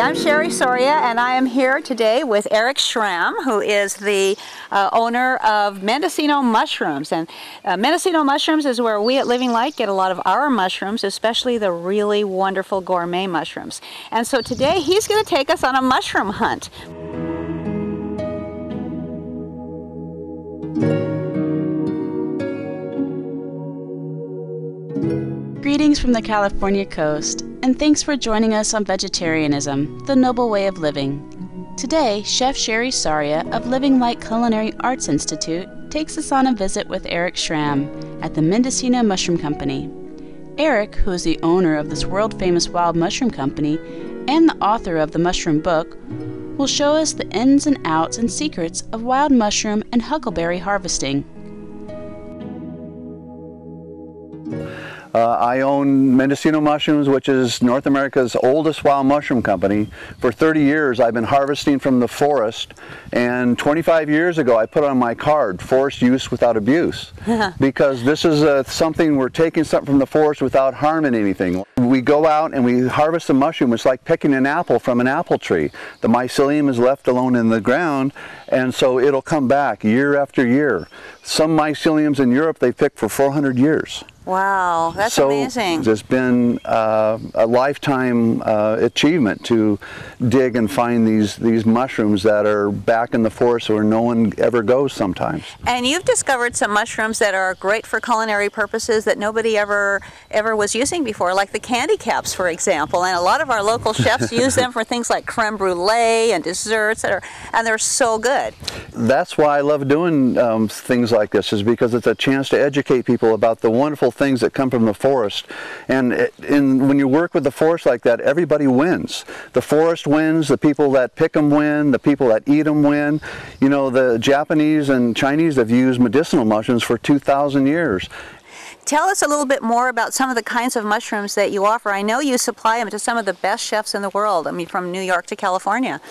I'm Sherry Soria, and I am here today with Eric Schramm, who is the owner of Mendocino Mushrooms. And Mendocino Mushrooms is where we at Living Light get a lot of our mushrooms, especially the really wonderful gourmet mushrooms. And so today he's going to take us on a mushroom hunt. Greetings from the California coast, and thanks for joining us on Vegetarianism, the Noble Way of Living. Today, Chef Sherry Soria of Living Light Culinary Arts Institute takes us on a visit with Eric Schramm at the Mendocino Mushroom Company. Eric, who is the owner of this world-famous wild mushroom company and the author of the Mushroom Book, will show us the ins and outs and secrets of wild mushroom and huckleberry harvesting. I own Mendocino Mushrooms, which is North America's oldest wild mushroom company. For 30 years I've been harvesting from the forest, and 25 years ago I put on my card, forest use without abuse, because this is something, we're taking something from the forest without harming anything. We go out and we harvest a mushroom. It's like picking an apple from an apple tree. The mycelium is left alone in the ground, and so it'll come back year after year. Some myceliums in Europe they pick for 400 years. Wow, that's amazing. So it's been a lifetime achievement to dig and find these mushrooms that are back in the forest where no one ever goes sometimes. And you've discovered some mushrooms that are great for culinary purposes that nobody ever was using before, like the candy caps, for example. And a lot of our local chefs use them for things like creme brulee and desserts, and they're so good. That's why I love doing things like this, is because it's a chance to educate people about the wonderful things that come from the forest. And when you work with the forest like that, everybody wins. The forest wins, the people that pick them win, the people that eat them win. You know, the Japanese and Chinese have used medicinal mushrooms for 2,000 years. Tell us a little bit more about some of the kinds of mushrooms that you offer. I know you supply them to some of the best chefs in the world, I mean, from New York to California.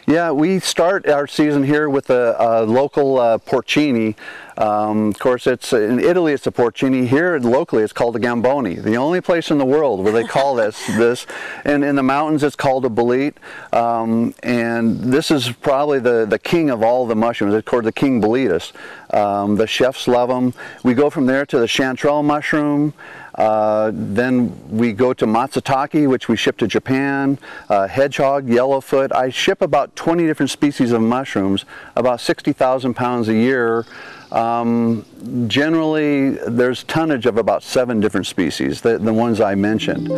Yeah, we start our season here with a local porcini. Of course, it's in Italy it's a porcini. Here locally it's called a gamboni. The only place in the world where they call this. And in the mountains it's called a bolete. And this is probably the king of all the mushrooms. It's called the king boletus. The chefs love them. We go from there to the chanterelle mushroom. Then we go to matsutake, which we ship to Japan, hedgehog, yellowfoot. I ship about 20 different species of mushrooms, about 60,000 pounds a year. Generally, there's tonnage of about 7 different species, the ones I mentioned.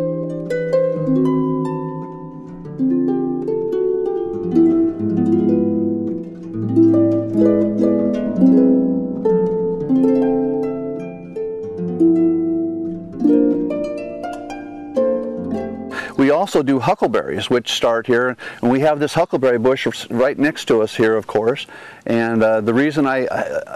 We also do huckleberries, which start here, and we have this huckleberry bush right next to us here, of course. And the reason I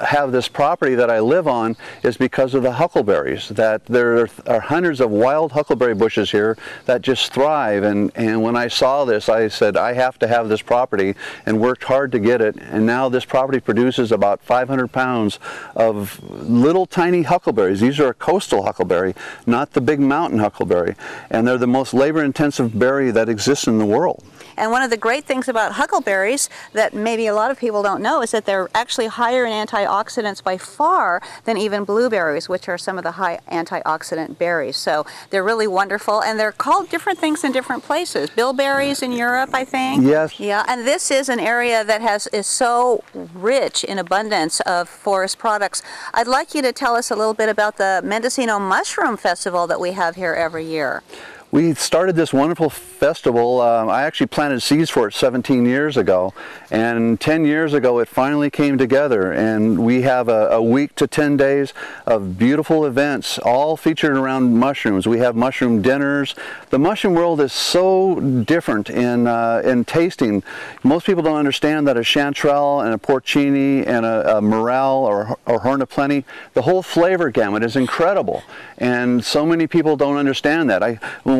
have this property that I live on is because of the huckleberries. That there are hundreds of wild huckleberry bushes here that just thrive. And when I saw this, I said, I have to have this property, and worked hard to get it. And now this property produces about 500 pounds of little tiny huckleberries. These are a coastal huckleberry, not the big mountain huckleberry. And they're the most labor-intensive berry that exists in the world. And one of the great things about huckleberries that maybe a lot of people don't know is that they're actually higher in antioxidants by far than even blueberries, which are some of the high antioxidant berries. So they're really wonderful, and they're called different things in different places. Bilberries in Europe, I think. Yes. Yeah, and this is an area that is so rich in abundance of forest products. I'd like you to tell us a little bit about the Mendocino Mushroom Festival that we have here every year. We started this wonderful festival. I actually planted seeds for it 17 years ago, and 10 years ago it finally came together, and we have a week to 10 days of beautiful events, all featured around mushrooms. We have mushroom dinners. The mushroom world is so different in tasting. Most people don't understand that a chanterelle and a porcini and a morel or horn of plenty, the whole flavor gamut is incredible, and so many people don't understand that.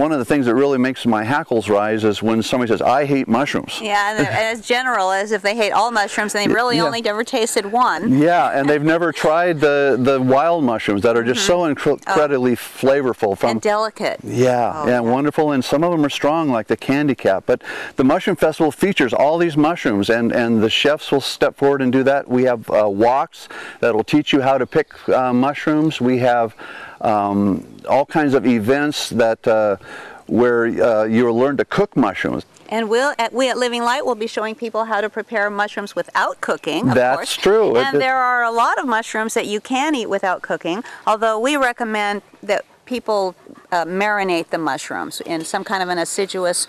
One of the things that really makes my knuckles rise is when somebody says, I hate mushrooms. Yeah, and as general as if they hate all mushrooms and they really only ever tasted one. Yeah, and they've never tried the wild mushrooms that are just so incredibly flavorful. And delicate. Yeah, wonderful, and some of them are strong like the candy cap. But the Mushroom Festival features all these mushrooms, and the chefs will step forward and do that. We have walks that will teach you how to pick mushrooms. We have all kinds of events that where you'll learn to cook mushrooms. And we at Living Light will be showing people how to prepare mushrams without cooking, of course. That's true. And there are a lot of mushrooms that you can eat without cooking, although we recommend that people marinate the mushrooms in some kind of an acidulous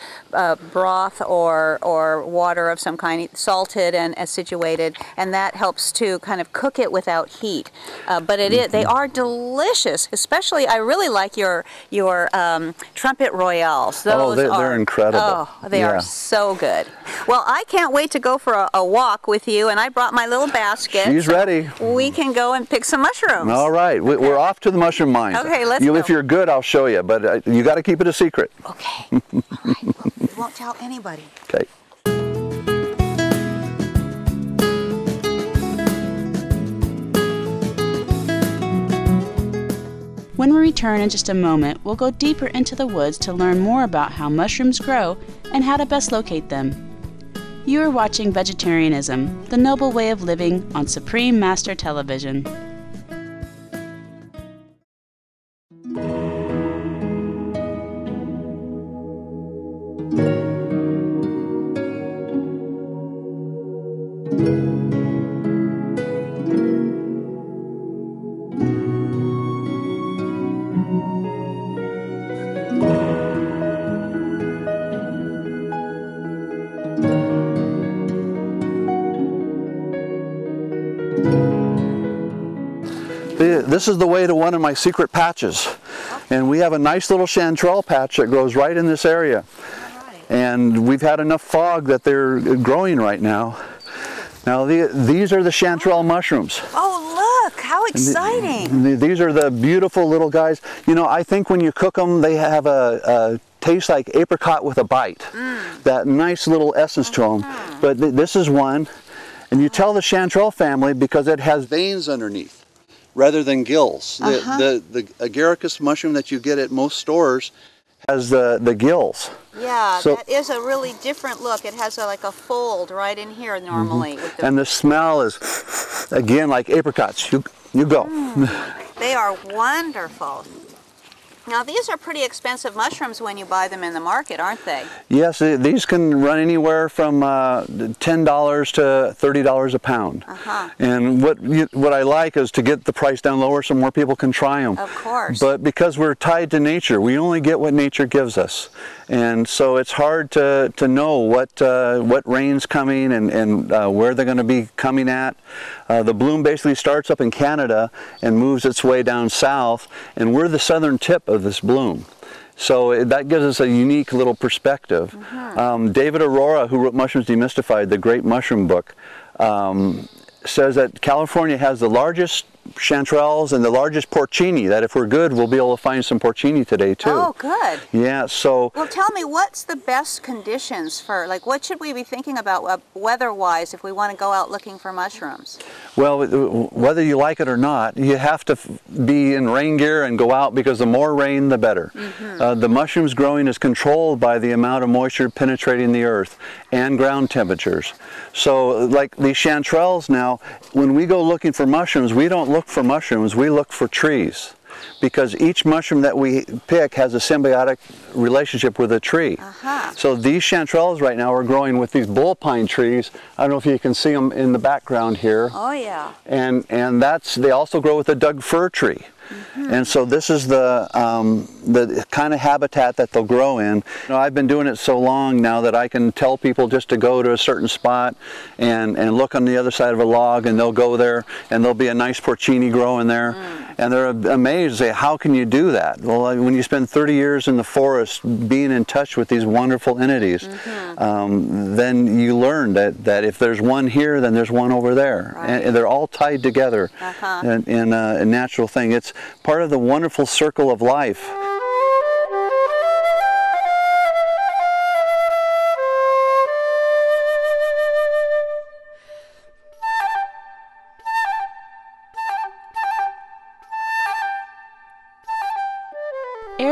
broth or water of some kind, salted and acidulated, and that helps to kind of cook it without heat. But they are delicious. Especially, I really like your trumpet royales. Those they're incredible. Oh, they are so good. Well, I can't wait to go for a walk with you, and I brought my little basket. She's ready. We can go and pick some mushrooms. All right, we're off to the mushroom mines. Okay, let's go. If you're good, I'll show you, but you got to keep it a secret. Okay. All right. We won't tell anybody. Okay. When we return in just a moment, we'll go deeper into the woods to learn more about how mushrooms grow and how to best locate them. You are watching Vegetarianism, the Noble Way of Living on Supreme Master Television. This is the way to one of my secret patches, and we have a nice little chanterelle patch that grows right in this area. And we've had enough fog that they're growing right now. Now these are the chanterelle mushrooms. Oh, look, how exciting. These are the beautiful little guys. You know, I think when you cook them, they have a taste like apricot with a bite. That nice little essence to them. But this is one, and you tell the chanterelle family because it has veins underneath rather than gills. The agaricus mushroom that you get at most stores has the gills. Yeah, so, that is a really different look. It has like a fold right in here normally. With and the smell is, again, like apricots. You go. They are wonderful. Now these are pretty expensive mushrooms when you buy them in the market, aren't they? Yes, these can run anywhere from $10 to $30 a pound. And what I like is to get the price down lower so more people can try them. Of course. But because we're tied to nature, we only get what nature gives us. And so it's hard to know what rain's coming and where they're going to be coming at. The bloom basically starts up in Canada and moves its way down south, and we're the southern tip of this bloom. So that gives us a unique little perspective. David Aurora, who wrote Mushrooms Demystified, the great mushroom book, says that California has the largest chanterelles and the largest porcini, that if we're good, we'll be able to find some porcini today too. Oh, good. Yeah, so... Well, tell me, what's the best conditions for, like, what should we be thinking about weather-wise if we want to go out looking for mushrooms? Well, whether you like it or not, you have to be in rain gear and go out, because the more rain, the better. The mushrooms growing is controlled by the amount of moisture penetrating the earth and ground temperatures. So, like these chanterelles now, when we go looking for mushrooms, we don't look for mushrooms, we look for trees. Because each mushroom that we pick has a symbiotic relationship with a tree. So these chanterelles right now are growing with these bull pine trees. I don't know if you can see them in the background here. Oh yeah. And they also grow with the Doug fir tree. And so this is the kind of habitat that they'll grow in. You know, I've been doing it so long now that I can tell people just to go to a certain spot and look on the other side of a log, and they'll go there and there'll be a nice porcini growing there. And they're amazed, say, how can you do that? Well, when you spend 30 years in the forest being in touch with these wonderful entities, then you learn that if there's one here, then there's one over there. And they're all tied together in a natural thing. It's part of the wonderful circle of life.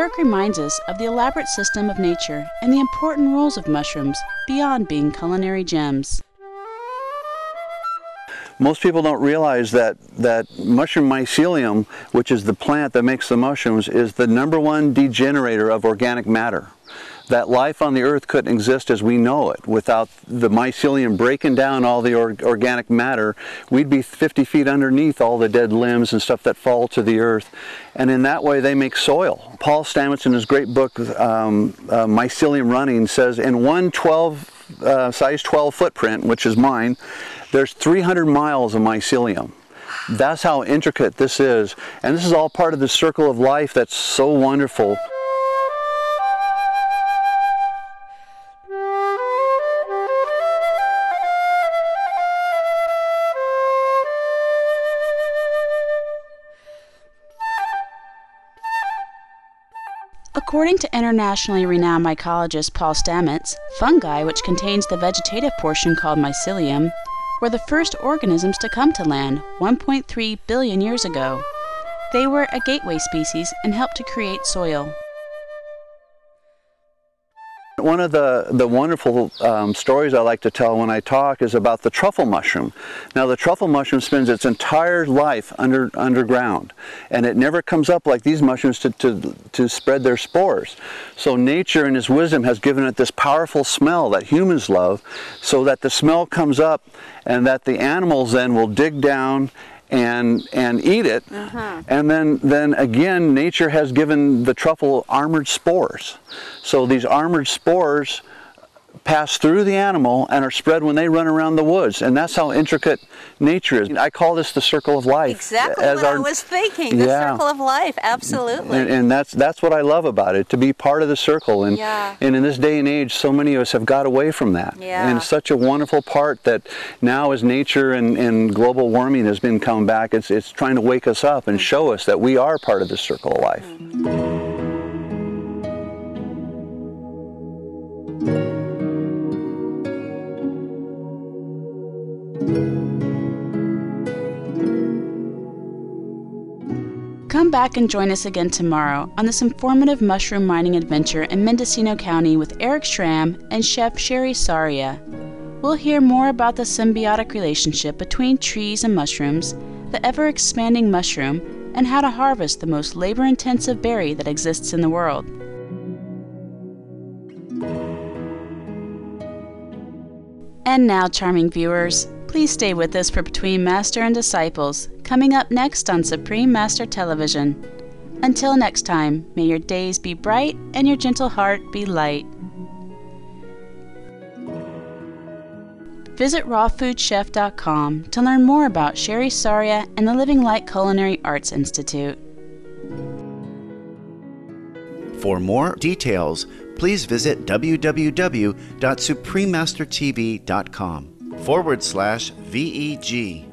Eric reminds us of the elaborate system of nature and the important roles of mushrooms beyond being culinary gems. Most people don't realize that mushroom mycelium, which is the plant that makes the mushrooms, is the #1 degenerator of organic matter. That life on the earth couldn't exist as we know it without the mycelium breaking down all the organic matter. We'd be 50 feet underneath all the dead limbs and stuff that fall to the earth. And in that way they make soil. Paul Stamets in his great book, Mycelium Running, says in one size 12 footprint, which is mine, there's 300 miles of mycelium. That's how intricate this is. And this is all part of the circle of life that's so wonderful. According to internationally renowned mycologist Paul Stamets, fungi, which contains the vegetative portion called mycelium, were the first organisms to come to land 1.3 billion years ago. They were a gateway species and helped to create soil. One of the wonderful stories I like to tell when I talk is about the truffle mushroom. Now the truffle mushroom spends its entire life underground, and it never comes up like these mushrooms to spread their spores. So nature in its wisdom has given it this powerful smell that humans love, so that the smell comes up and that the animals then will dig down and eat it. And then again, nature has given the truffle armored spores. So these armored spores pass through the animal and are spread when they run around the woods, and that's how intricate nature is. I call this the circle of life. Exactly what I was thinking, the circle of life, absolutely. And that's what I love about it, to be part of the circle. And in this day and age, so many of us have got away from that. And it's such a wonderful part that now as nature and global warming has been coming back, it's trying to wake us up and show us that we are part of the circle of life. Come back and join us again tomorrow on this informative mushroom mining adventure in Mendocino County with Eric Schramm and Chef Sherry Soria. We'll hear more about the symbiotic relationship between trees and mushrooms, the ever-expanding mushroom, and how to harvest the most labor-intensive berry that exists in the world. And now, charming viewers, please stay with us for Between Master and Disciples, coming up next on Supreme Master Television. Until next time, may your days be bright and your gentle heart be light. Visit rawfoodchef.com to learn more about Sherry Soria and the Living Light Culinary Arts Institute. For more details, please visit www.suprememastertv.com/VEG.